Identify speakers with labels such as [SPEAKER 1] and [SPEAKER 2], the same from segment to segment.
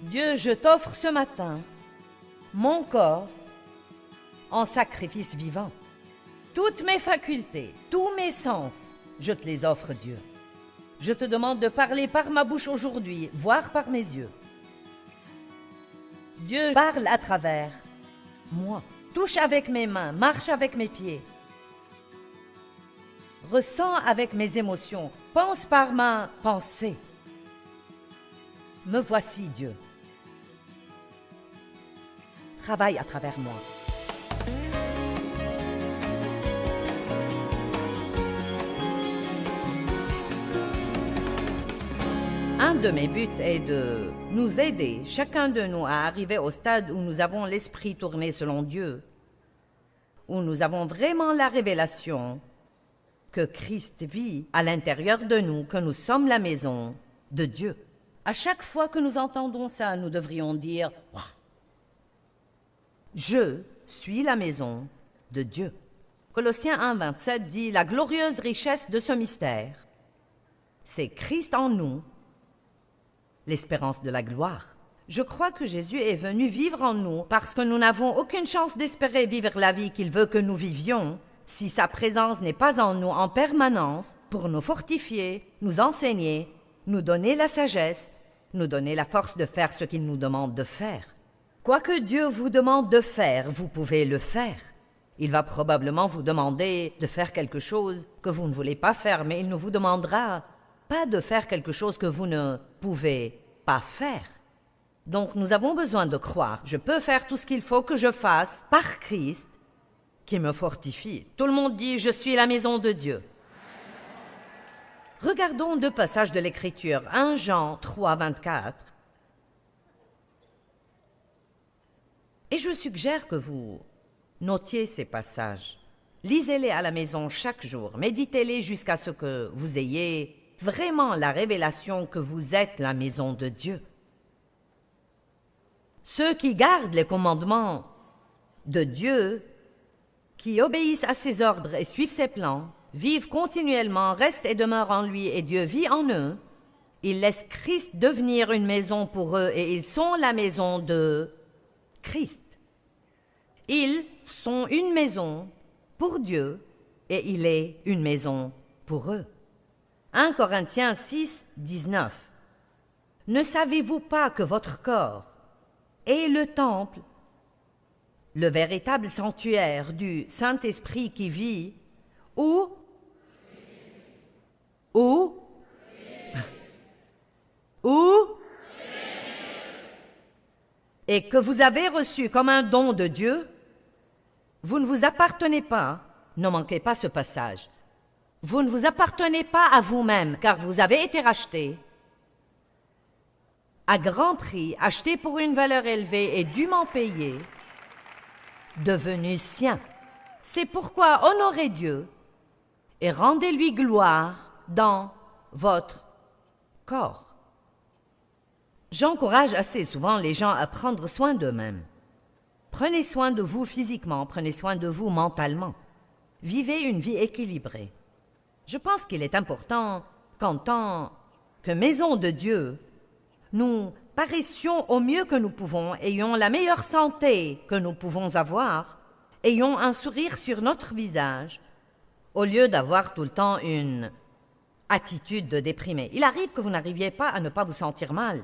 [SPEAKER 1] Dieu, je t'offre ce matin mon corps en sacrifice vivant. Toutes mes facultés, tous mes sens, je te les offre, Dieu. Je te demande de parler par ma bouche aujourd'hui, voir par mes yeux. Dieu, parle à travers moi. Touche avec mes mains, marche avec mes pieds. Ressens avec mes émotions, pense par ma pensée. Me voici, Dieu. Travaille à travers moi. Un de mes buts est de nous aider, chacun de nous, à arriver au stade où nous avons l'esprit tourné selon Dieu, où nous avons vraiment la révélation que Christ vit à l'intérieur de nous, que nous sommes la maison de Dieu. À chaque fois que nous entendons ça, nous devrions dire « Je suis la maison de Dieu ». Colossiens 1,27 dit « La glorieuse richesse de ce mystère, c'est Christ en nous, l'espérance de la gloire. » Je crois que Jésus est venu vivre en nous parce que nous n'avons aucune chance d'espérer vivre la vie qu'il veut que nous vivions si sa présence n'est pas en nous en permanence pour nous fortifier, nous enseigner, nous donner la sagesse, nous donner la force de faire ce qu'il nous demande de faire. Quoi que Dieu vous demande de faire, vous pouvez le faire. Il va probablement vous demander de faire quelque chose que vous ne voulez pas faire, mais il ne vous demandera pas de faire quelque chose que vous ne pouvez pas faire. Donc nous avons besoin de croire. Je peux faire tout ce qu'il faut que je fasse par Christ qui me fortifie. Tout le monde dit « Je suis la maison de Dieu ». Regardons deux passages de l'Écriture. 1 Jean 3, 24. Et je suggère que vous notiez ces passages. Lisez-les à la maison chaque jour. Méditez-les jusqu'à ce que vous ayez vraiment la révélation que vous êtes la maison de Dieu. Ceux qui gardent les commandements de Dieu, qui obéissent à ses ordres et suivent ses plans, vivent continuellement, restent et demeurent en lui et Dieu vit en eux. Ils laissent Christ devenir une maison pour eux et ils sont la maison de Christ. Ils sont une maison pour Dieu et il est une maison pour eux. 1 Corinthiens 6, 19. Ne savez-vous pas que votre corps est le temple, le véritable sanctuaire du Saint-Esprit qui vit, où et que vous avez reçu comme un don de Dieu? Vous ne vous appartenez pas, ne manquez pas ce passage. Vous ne vous appartenez pas à vous-même, car vous avez été rachetés à grand prix, achetés pour une valeur élevée et dûment payés, devenus siens. C'est pourquoi honorez Dieu et rendez-lui gloire dans votre corps. J'encourage assez souvent les gens à prendre soin d'eux-mêmes. Prenez soin de vous physiquement, prenez soin de vous mentalement. Vivez une vie équilibrée. Je pense qu'il est important qu'en tant que maison de Dieu, nous paraissions au mieux que nous pouvons, ayons la meilleure santé que nous pouvons avoir, ayons un sourire sur notre visage, au lieu d'avoir tout le temps une attitude de déprimé. Il arrive que vous n'arriviez pas à ne pas vous sentir mal,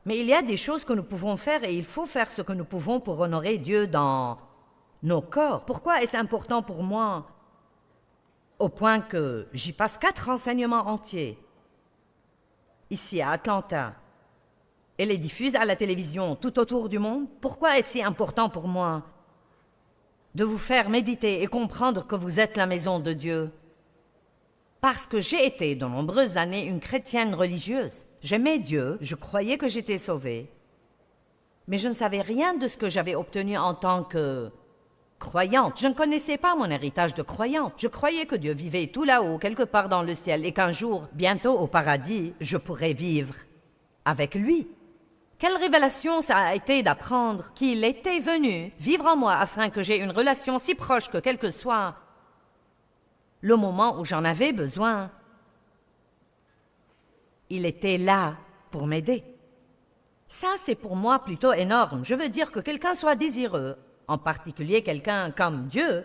[SPEAKER 1] mais il y a des choses que nous pouvons faire et il faut faire ce que nous pouvons pour honorer Dieu dans nos corps. Pourquoi est-ce important pour moi au point que j'y passe 4 enseignements entiers ici à Atlanta et les diffuse à la télévision tout autour du monde? Pourquoi est-ce si important pour moi de vous faire méditer et comprendre que vous êtes la maison de Dieu? Parce que j'ai été de nombreuses années une chrétienne religieuse. J'aimais Dieu, je croyais que j'étais sauvée, mais je ne savais rien de ce que j'avais obtenu en tant que croyante. Je ne connaissais pas mon héritage de croyante. Je croyais que Dieu vivait tout là-haut, quelque part dans le ciel, et qu'un jour, bientôt au paradis, je pourrais vivre avec lui. Quelle révélation ça a été d'apprendre qu'il était venu vivre en moi afin que j'aie une relation si proche que quel que soit le moment où j'en avais besoin, il était là pour m'aider. Ça, c'est pour moi plutôt énorme. Je veux dire que quelqu'un soit désireux, en particulier quelqu'un comme Dieu,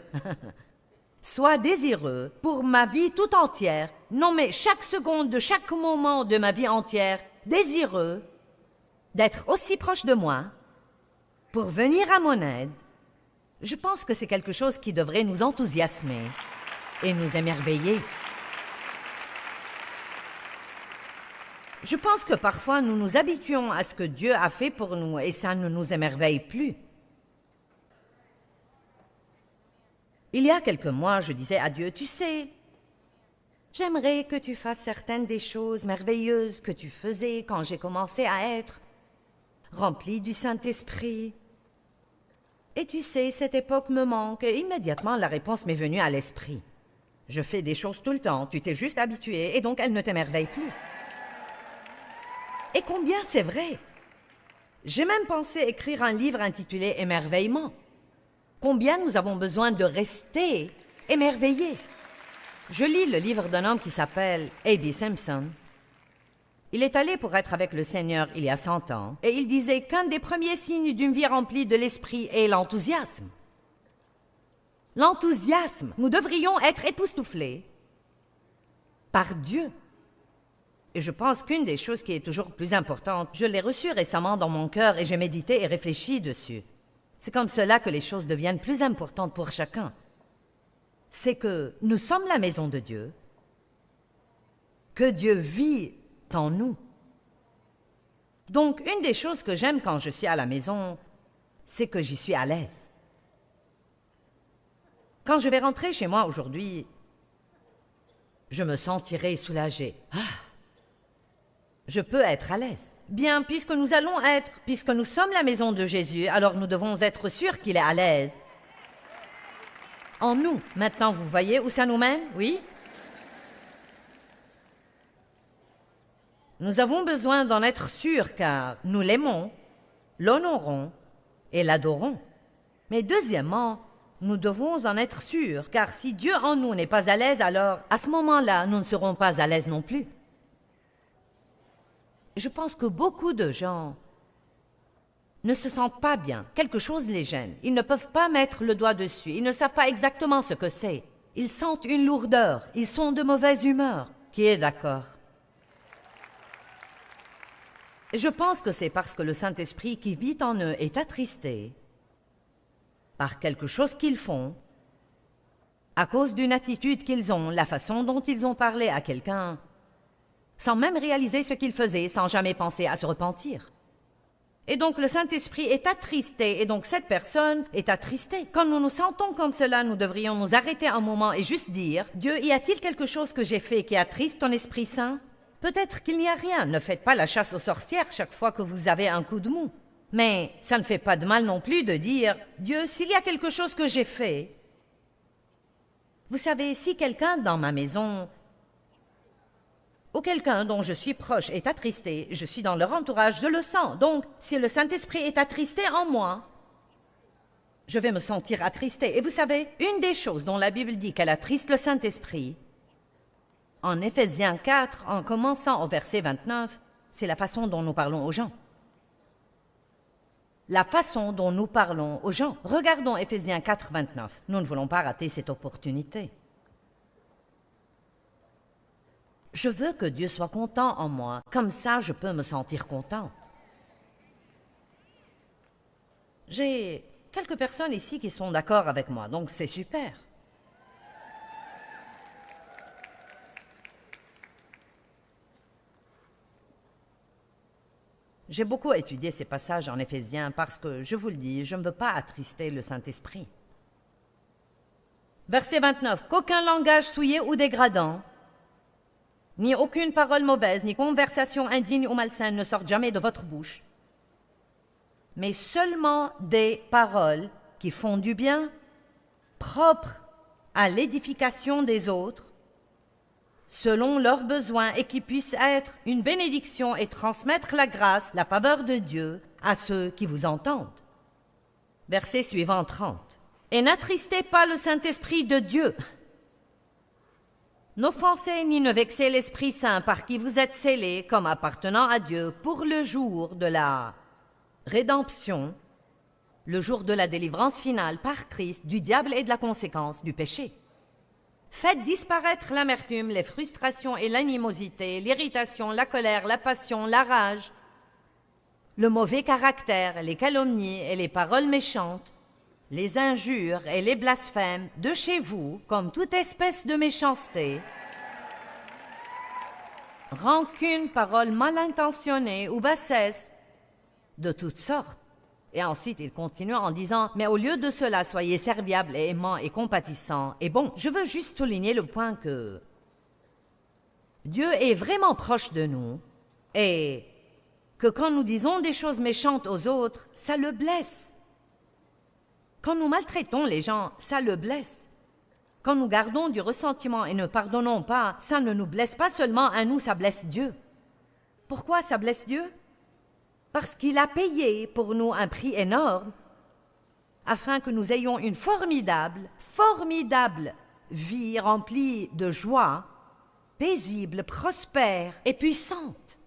[SPEAKER 1] soit désireux pour ma vie tout entière, non mais chaque seconde de chaque moment de ma vie entière, désireux d'être aussi proche de moi, pour venir à mon aide. Je pense que c'est quelque chose qui devrait nous enthousiasmer et nous émerveiller. Je pense que parfois nous nous habituons à ce que Dieu a fait pour nous et ça ne nous émerveille plus. Il y a quelques mois, je disais à Dieu, tu sais, j'aimerais que tu fasses certaines des choses merveilleuses que tu faisais quand j'ai commencé à être rempli du Saint-Esprit. Et tu sais, cette époque me manque et immédiatement la réponse m'est venue à l'esprit. Je fais des choses tout le temps, tu t'es juste habitué et donc elles ne t'émerveillent plus. Et combien c'est vrai! J'ai même pensé écrire un livre intitulé « Émerveillement ». Combien nous avons besoin de rester émerveillés. Je lis le livre d'un homme qui s'appelle A.B. Simpson. Il est allé pour être avec le Seigneur il y a 100 ans, et il disait qu'un des premiers signes d'une vie remplie de l'esprit est l'enthousiasme. L'enthousiasme, nous devrions être époustouflés par Dieu. Et je pense qu'une des choses qui est toujours plus importante, je l'ai reçue récemment dans mon cœur et j'ai médité et réfléchi dessus. C'est comme cela que les choses deviennent plus importantes pour chacun. C'est que nous sommes la maison de Dieu, que Dieu vit en nous. Donc, une des choses que j'aime quand je suis à la maison, c'est que j'y suis à l'aise. Quand je vais rentrer chez moi aujourd'hui, je me sentirai soulagée. Je peux être à l'aise. Bien, puisque nous sommes la maison de Jésus, alors nous devons être sûrs qu'il est à l'aise. En nous. Maintenant, vous voyez où ça nous mène, oui? Nous avons besoin d'en être sûrs car nous l'aimons, l'honorons et l'adorons. Mais deuxièmement, nous devons en être sûrs car si Dieu en nous n'est pas à l'aise, alors à ce moment-là, nous ne serons pas à l'aise non plus. Je pense que beaucoup de gens ne se sentent pas bien. Quelque chose les gêne. Ils ne peuvent pas mettre le doigt dessus. Ils ne savent pas exactement ce que c'est. Ils sentent une lourdeur. Ils sont de mauvaise humeur. Qui est d'accord? Je pense que c'est parce que le Saint-Esprit qui vit en eux est attristé par quelque chose qu'ils font, à cause d'une attitude qu'ils ont, la façon dont ils ont parlé à quelqu'un, sans même réaliser ce qu'ils faisaient, sans jamais penser à se repentir. Et donc le Saint-Esprit est attristé, et donc cette personne est attristée. Quand nous nous sentons comme cela, nous devrions nous arrêter un moment et juste dire, « Dieu, y a-t-il quelque chose que j'ai fait qui attriste ton Esprit Saint? Peut-être qu'il n'y a rien. Ne faites pas la chasse aux sorcières chaque fois que vous avez un coup de mou. Mais ça ne fait pas de mal non plus de dire, « Dieu, s'il y a quelque chose que j'ai fait... » Vous savez, si quelqu'un dans ma maison ou quelqu'un dont je suis proche est attristé, je suis dans leur entourage, je le sens. Donc, si le Saint-Esprit est attristé en moi, je vais me sentir attristé. Et vous savez, une des choses dont la Bible dit qu'elle attriste le Saint-Esprit, en Éphésiens 4, en commençant au verset 29, c'est la façon dont nous parlons aux gens. La façon dont nous parlons aux gens. Regardons Éphésiens 4, 29. Nous ne voulons pas rater cette opportunité. Je veux que Dieu soit content en moi. Comme ça, je peux me sentir contente. J'ai quelques personnes ici qui sont d'accord avec moi, donc c'est super. J'ai beaucoup étudié ces passages en Éphésiens parce que, je vous le dis, je ne veux pas attrister le Saint-Esprit. Verset 29. « Qu'aucun langage souillé ou dégradant, ni aucune parole mauvaise, ni conversation indigne ou malsaine ne sortent jamais de votre bouche, mais seulement des paroles qui font du bien, propres à l'édification des autres, selon leurs besoins, et qui puissent être une bénédiction et transmettre la grâce, la faveur de Dieu à ceux qui vous entendent. » Verset suivant 30. « Et n'attristez pas le Saint-Esprit de Dieu. N'offensez ni ne vexez l'Esprit Saint par qui vous êtes scellés comme appartenant à Dieu pour le jour de la rédemption, le jour de la délivrance finale par Christ du diable et de la conséquence du péché. Faites disparaître l'amertume, les frustrations et l'animosité, l'irritation, la colère, la passion, la rage, le mauvais caractère, les calomnies et les paroles méchantes, les injures et les blasphèmes de chez vous, comme toute espèce de méchanceté, rancune, paroles mal intentionnées ou bassesse, de toutes sortes. Et ensuite, il continue en disant « Mais au lieu de cela, soyez serviables et aimants et compatissants. » Et bon, je veux juste souligner le point que Dieu est vraiment proche de nous et que quand nous disons des choses méchantes aux autres, ça le blesse. Quand nous maltraitons les gens, ça le blesse. Quand nous gardons du ressentiment et ne pardonnons pas, ça ne nous blesse pas seulement à nous, ça blesse Dieu. Pourquoi ça blesse Dieu? Parce qu'il a payé pour nous un prix énorme afin que nous ayons une formidable vie remplie de joie, paisible, prospère et puissante.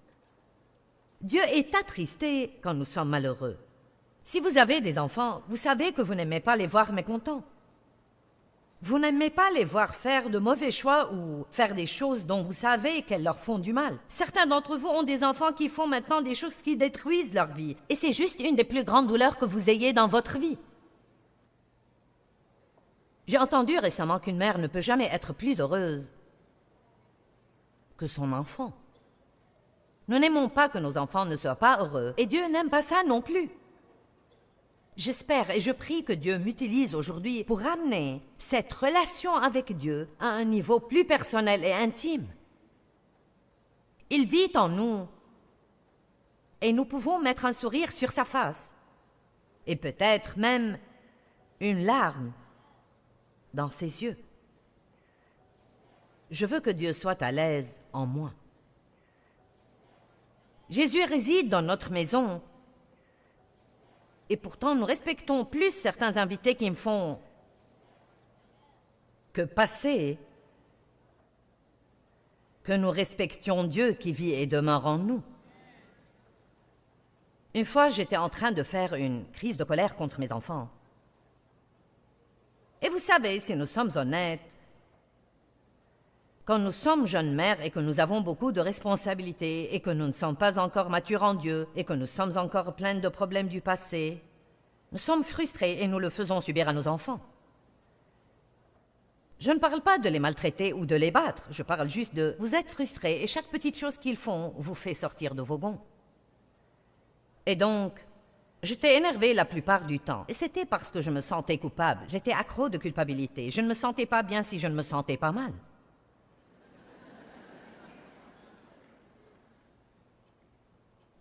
[SPEAKER 1] Dieu est attristé quand nous sommes malheureux. Si vous avez des enfants, vous savez que vous n'aimez pas les voir mécontents. Vous n'aimez pas les voir faire de mauvais choix ou faire des choses dont vous savez qu'elles leur font du mal. Certains d'entre vous ont des enfants qui font maintenant des choses qui détruisent leur vie. Et c'est juste une des plus grandes douleurs que vous ayez dans votre vie. J'ai entendu récemment qu'une mère ne peut jamais être plus heureuse que son enfant. Nous n'aimons pas que nos enfants ne soient pas heureux. Et Dieu n'aime pas ça non plus. J'espère et je prie que Dieu m'utilise aujourd'hui pour amener cette relation avec Dieu à un niveau plus personnel et intime. Il vit en nous et nous pouvons mettre un sourire sur sa face et peut-être même une larme dans ses yeux. Je veux que Dieu soit à l'aise en moi. Jésus réside dans notre maison. Et pourtant, nous respectons plus certains invités qui me font que passer, que nous respections Dieu qui vit et demeure en nous. Une fois, j'étais en train de faire une crise de colère contre mes enfants. Et vous savez, si nous sommes honnêtes, quand nous sommes jeunes mères et que nous avons beaucoup de responsabilités et que nous ne sommes pas encore matures en Dieu et que nous sommes encore pleines de problèmes du passé, nous sommes frustrés et nous le faisons subir à nos enfants. Je ne parle pas de les maltraiter ou de les battre, je parle juste de vous êtes frustrés et chaque petite chose qu'ils font vous fait sortir de vos gonds. Et donc, j'étais énervée la plupart du temps et c'était parce que je me sentais coupable, j'étais accro de culpabilité, je ne me sentais pas bien si je ne me sentais pas mal.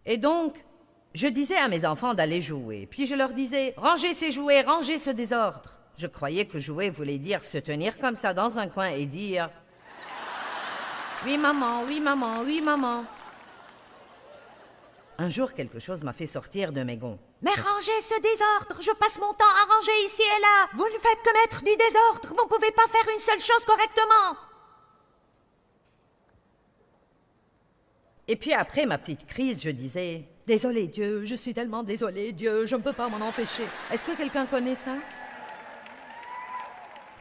[SPEAKER 1] Et donc, je disais à mes enfants d'aller jouer, puis je leur disais « Rangez ces jouets, rangez ce désordre ». Je croyais que jouer voulait dire se tenir comme ça dans un coin et dire « Oui maman, oui maman, oui maman ». Un jour, quelque chose m'a fait sortir de mes gonds. « Mais rangez ce désordre, je passe mon temps à ranger ici et là. Vous ne faites que mettre du désordre, vous ne pouvez pas faire une seule chose correctement. » Et puis après ma petite crise, je disais « Désolé Dieu, je suis tellement désolée Dieu, je ne peux pas m'en empêcher. » Est-ce que quelqu'un connaît ça?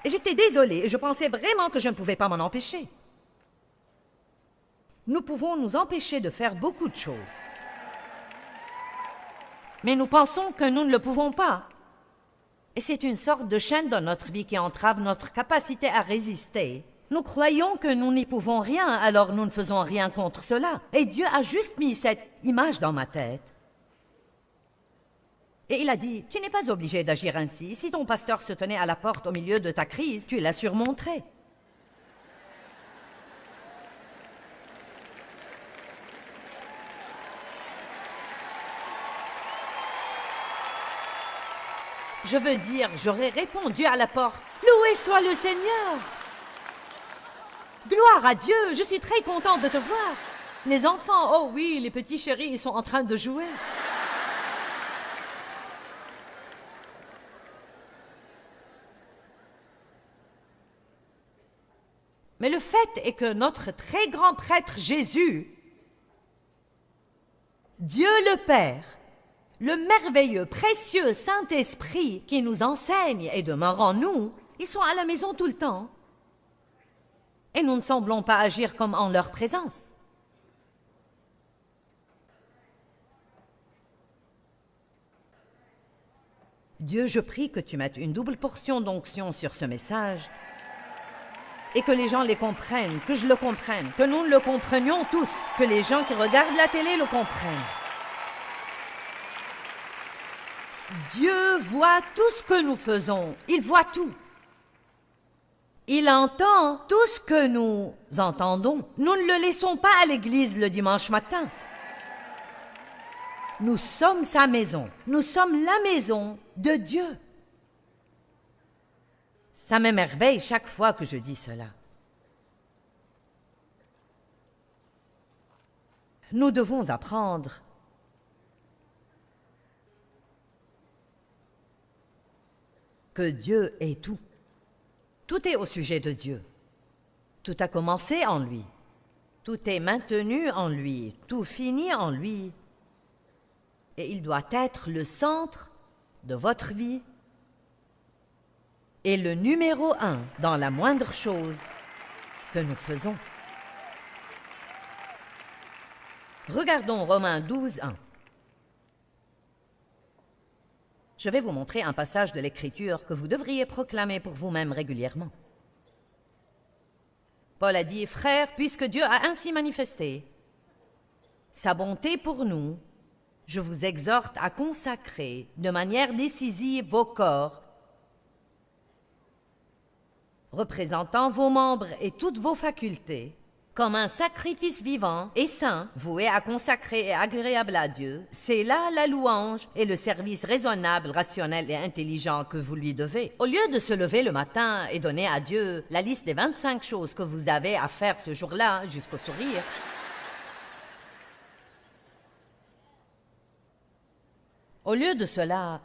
[SPEAKER 1] Et j'étais désolée et je pensais vraiment que je ne pouvais pas m'en empêcher. Nous pouvons nous empêcher de faire beaucoup de choses. Mais nous pensons que nous ne le pouvons pas. Et c'est une sorte de chaîne dans notre vie qui entrave notre capacité à résister. Nous croyons que nous n'y pouvons rien, alors nous ne faisons rien contre cela. Et Dieu a juste mis cette image dans ma tête. Et il a dit, tu n'es pas obligé d'agir ainsi. Si ton pasteur se tenait à la porte au milieu de ta crise, tu la surmonterais. Je veux dire, j'aurais répondu à la porte, loué soit le Seigneur. Gloire à Dieu, je suis très contente de te voir. Les enfants, oh oui, les petits chéris, ils sont en train de jouer. Mais le fait est que notre très grand prêtre Jésus, Dieu le Père, le merveilleux, précieux Saint-Esprit qui nous enseigne et demeure en nous, ils sont à la maison tout le temps. Et nous ne semblons pas agir comme en leur présence. Dieu, je prie que tu mettes une double portion d'onction sur ce message et que les gens les comprennent, que je le comprenne, que nous le comprenions tous, que les gens qui regardent la télé le comprennent. Dieu voit tout ce que nous faisons, il voit tout. Il entend tout ce que nous entendons. Nous ne le laissons pas à l'église le dimanche matin. Nous sommes sa maison. Nous sommes la maison de Dieu. Ça m'émerveille chaque fois que je dis cela. Nous devons apprendre que Dieu est tout. Tout est au sujet de Dieu. Tout a commencé en lui. Tout est maintenu en lui. Tout finit en lui. Et il doit être le centre de votre vie et le numéro 1 dans la moindre chose que nous faisons. Regardons Romains 12, 1. Je vais vous montrer un passage de l'Écriture que vous devriez proclamer pour vous-même régulièrement. Paul a dit, « Frères, puisque Dieu a ainsi manifesté sa bonté pour nous, je vous exhorte à consacrer de manière décisive vos corps, représentant vos membres et toutes vos facultés, comme un sacrifice vivant et saint, voué à consacrer et agréable à Dieu. C'est là la louange et le service raisonnable, rationnel et intelligent que vous lui devez. Au lieu de se lever le matin et donner à Dieu la liste des 25 choses que vous avez à faire ce jour-là, jusqu'au sourire, au lieu de cela,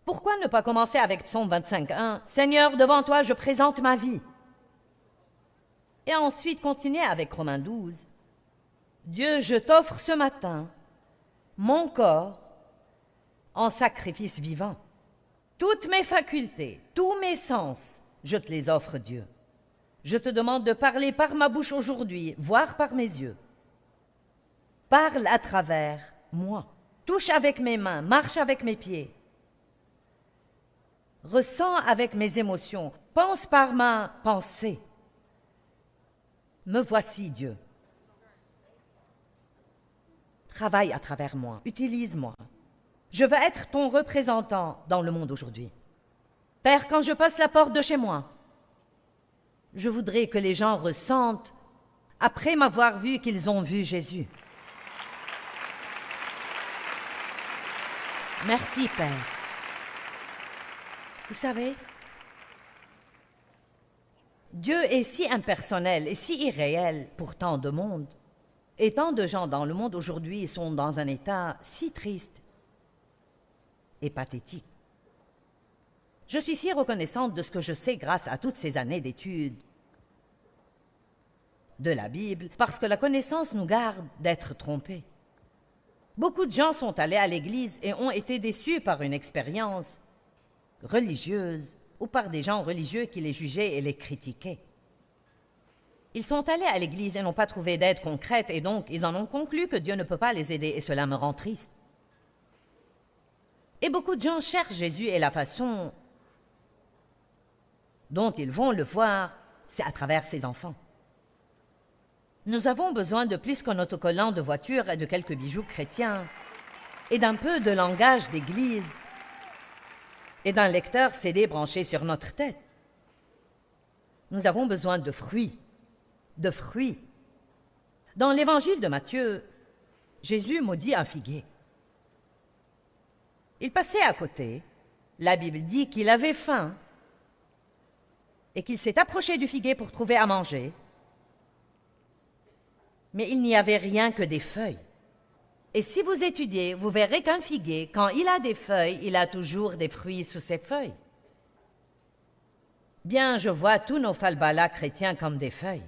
[SPEAKER 1] pourquoi ne pas commencer avec Psaume 25:1 « Seigneur, devant toi, je présente ma vie » et ensuite continuer avec Romains 12. « Dieu, je t'offre ce matin mon corps en sacrifice vivant. Toutes mes facultés, tous mes sens, je te les offre, Dieu. Je te demande de parler par ma bouche aujourd'hui, voir par mes yeux. Parle à travers moi. Touche avec mes mains, marche avec mes pieds. Ressens avec mes émotions, pense par ma pensée. Me voici, Dieu. Travaille à travers moi, utilise-moi. Je veux être ton représentant dans le monde aujourd'hui. Père, quand je passe la porte de chez moi, je voudrais que les gens ressentent, après m'avoir vu, qu'ils ont vu Jésus. Merci, Père. Vous savez, Dieu est si impersonnel et si irréel pour tant de monde. Et tant de gens dans le monde aujourd'hui sont dans un état si triste et pathétique. Je suis si reconnaissante de ce que je sais grâce à toutes ces années d'études de la Bible, parce que la connaissance nous garde d'être trompés. Beaucoup de gens sont allés à l'église et ont été déçus par une expérience religieuse ou par des gens religieux qui les jugeaient et les critiquaient. Ils sont allés à l'église et n'ont pas trouvé d'aide concrète et donc ils en ont conclu que Dieu ne peut pas les aider et cela me rend triste. Et beaucoup de gens cherchent Jésus et la façon dont ils vont le voir, c'est à travers ses enfants. Nous avons besoin de plus qu'un autocollant de voiture et de quelques bijoux chrétiens et d'un peu de langage d'église et d'un lecteur CD branché sur notre tête. Nous avons besoin de fruits, de fruits. Dans l'évangile de Matthieu, Jésus maudit un figuier. Il passait à côté. La Bible dit qu'il avait faim et qu'il s'est approché du figuier pour trouver à manger. Mais il n'y avait rien que des feuilles. Et si vous étudiez, vous verrez qu'un figuier, quand il a des feuilles, il a toujours des fruits sous ses feuilles. Bien, je vois tous nos falbalas chrétiens comme des feuilles.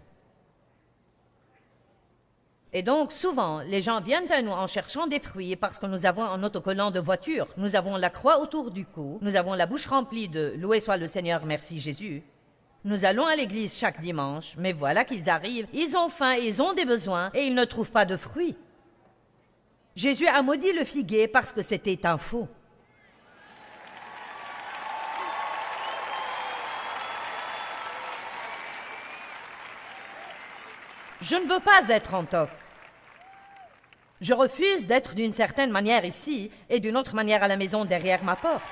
[SPEAKER 1] Et donc, souvent, les gens viennent à nous en cherchant des fruits parce que nous avons un autocollant de voiture. Nous avons la croix autour du cou. Nous avons la bouche remplie de « Loué soit le Seigneur, merci Jésus ». Nous allons à l'église chaque dimanche, mais voilà qu'ils arrivent, ils ont faim, ils ont des besoins et ils ne trouvent pas de fruits. Jésus a maudit le figuier parce que c'était un faux. Je ne veux pas être en toc. Je refuse d'être d'une certaine manière ici et d'une autre manière à la maison derrière ma porte.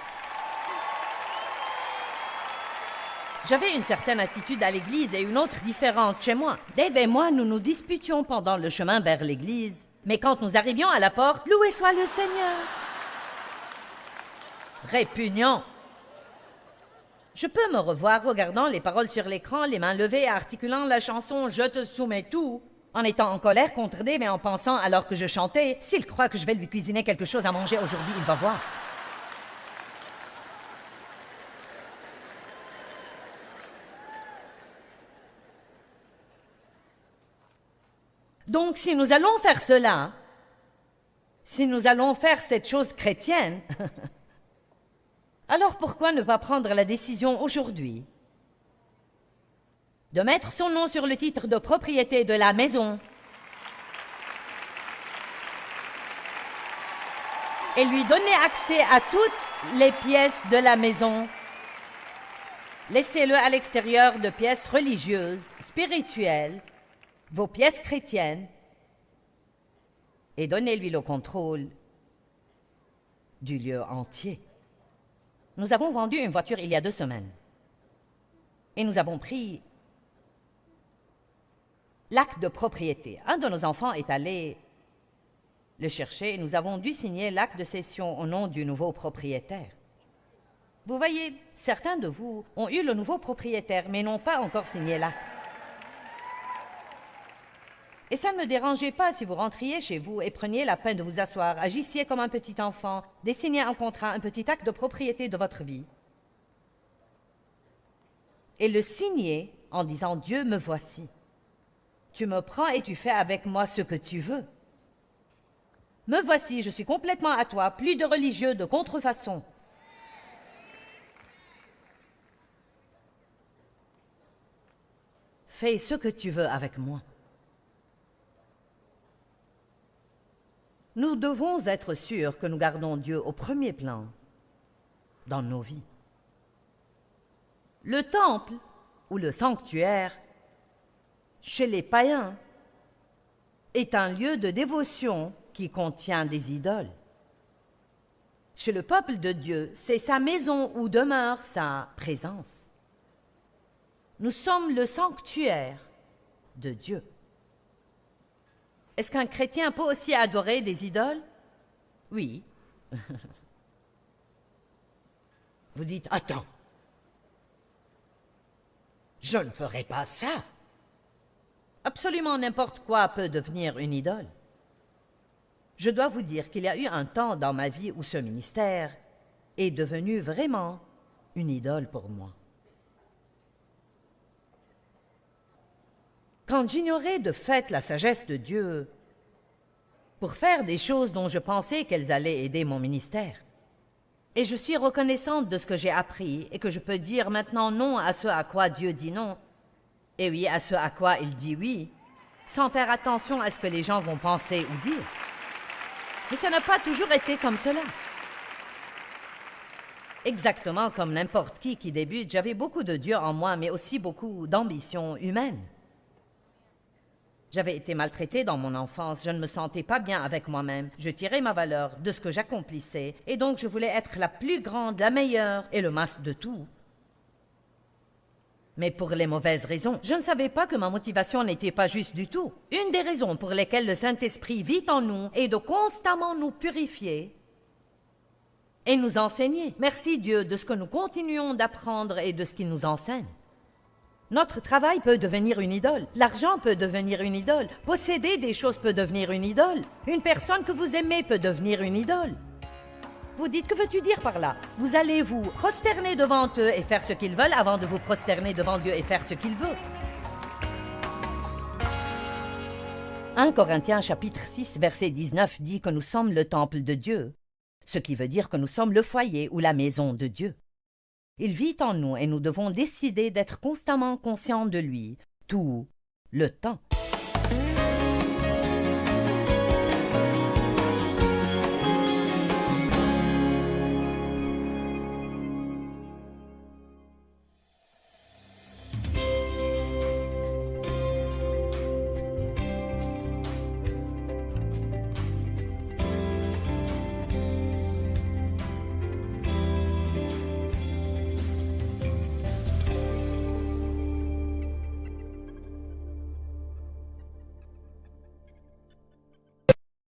[SPEAKER 1] J'avais une certaine attitude à l'église et une autre différente chez moi. Dave et moi, nous nous disputions pendant le chemin vers l'église. Mais quand nous arrivions à la porte, loué soit le Seigneur. Répugnant. Je peux me revoir regardant les paroles sur l'écran, les mains levées, articulant la chanson « Je te soumets tout », en étant en colère contre Dave et en pensant, alors que je chantais, « S'il croit que je vais lui cuisiner quelque chose à manger aujourd'hui, il va voir. » Donc, si nous allons faire cela, si nous allons faire cette chose chrétienne, alors pourquoi ne pas prendre la décision aujourd'hui de mettre son nom sur le titre de propriété de la maison et lui donner accès à toutes les pièces de la maison? Laissez-le à l'extérieur de pièces religieuses, spirituelles, vos pièces chrétiennes, et donnez-lui le contrôle du lieu entier. Nous avons vendu une voiture il y a 2 semaines. Et nous avons pris l'acte de propriété. Un de nos enfants est allé le chercher et nous avons dû signer l'acte de cession au nom du nouveau propriétaire. Vous voyez, certains de vous ont eu le nouveau propriétaire mais n'ont pas encore signé l'acte. Et ça ne me dérangeait pas si vous rentriez chez vous et preniez la peine de vous asseoir, agissiez comme un petit enfant, dessiniez un contrat, un petit acte de propriété de votre vie, et le signiez en disant « Dieu, me voici. Tu me prends et tu fais avec moi ce que tu veux. Me voici, je suis complètement à toi, plus de religieux, de contrefaçon. » Fais ce que tu veux avec moi. Nous devons être sûrs que nous gardons Dieu au premier plan dans nos vies. Le temple ou le sanctuaire, chez les païens, est un lieu de dévotion qui contient des idoles. Chez le peuple de Dieu, c'est sa maison où demeure sa présence. Nous sommes le sanctuaire de Dieu. Est-ce qu'un chrétien peut aussi adorer des idoles? Oui. Vous dites, attends, je ne ferai pas ça. Absolument n'importe quoi peut devenir une idole. Je dois vous dire qu'il y a eu un temps dans ma vie où ce ministère est devenu vraiment une idole pour moi. Quand j'ignorais de fait la sagesse de Dieu pour faire des choses dont je pensais qu'elles allaient aider mon ministère. Et je suis reconnaissante de ce que j'ai appris et que je peux dire maintenant non à ce à quoi Dieu dit non, et oui à ce à quoi il dit oui, sans faire attention à ce que les gens vont penser ou dire. Mais ça n'a pas toujours été comme cela. Exactement comme n'importe qui débute, j'avais beaucoup de Dieu en moi, mais aussi beaucoup d'ambition humaine. J'avais été maltraitée dans mon enfance, je ne me sentais pas bien avec moi-même, je tirais ma valeur de ce que j'accomplissais, et donc je voulais être la plus grande, la meilleure et le masque de tout. Mais pour les mauvaises raisons. Je ne savais pas que ma motivation n'était pas juste du tout. Une des raisons pour lesquelles le Saint-Esprit vit en nous est de constamment nous purifier et nous enseigner. Merci Dieu de ce que nous continuons d'apprendre et de ce qu'il nous enseigne. Notre travail peut devenir une idole. L'argent peut devenir une idole. Posséder des choses peut devenir une idole. Une personne que vous aimez peut devenir une idole. Vous dites, que veux-tu dire par là? Vous allez vous prosterner devant eux et faire ce qu'ils veulent avant de vous prosterner devant Dieu et faire ce qu'il veut. 1 Corinthiens chapitre 6 verset 19 dit que nous sommes le temple de Dieu, ce qui veut dire que nous sommes le foyer ou la maison de Dieu. Il vit en nous et nous devons décider d'être constamment conscients de lui, tout le temps.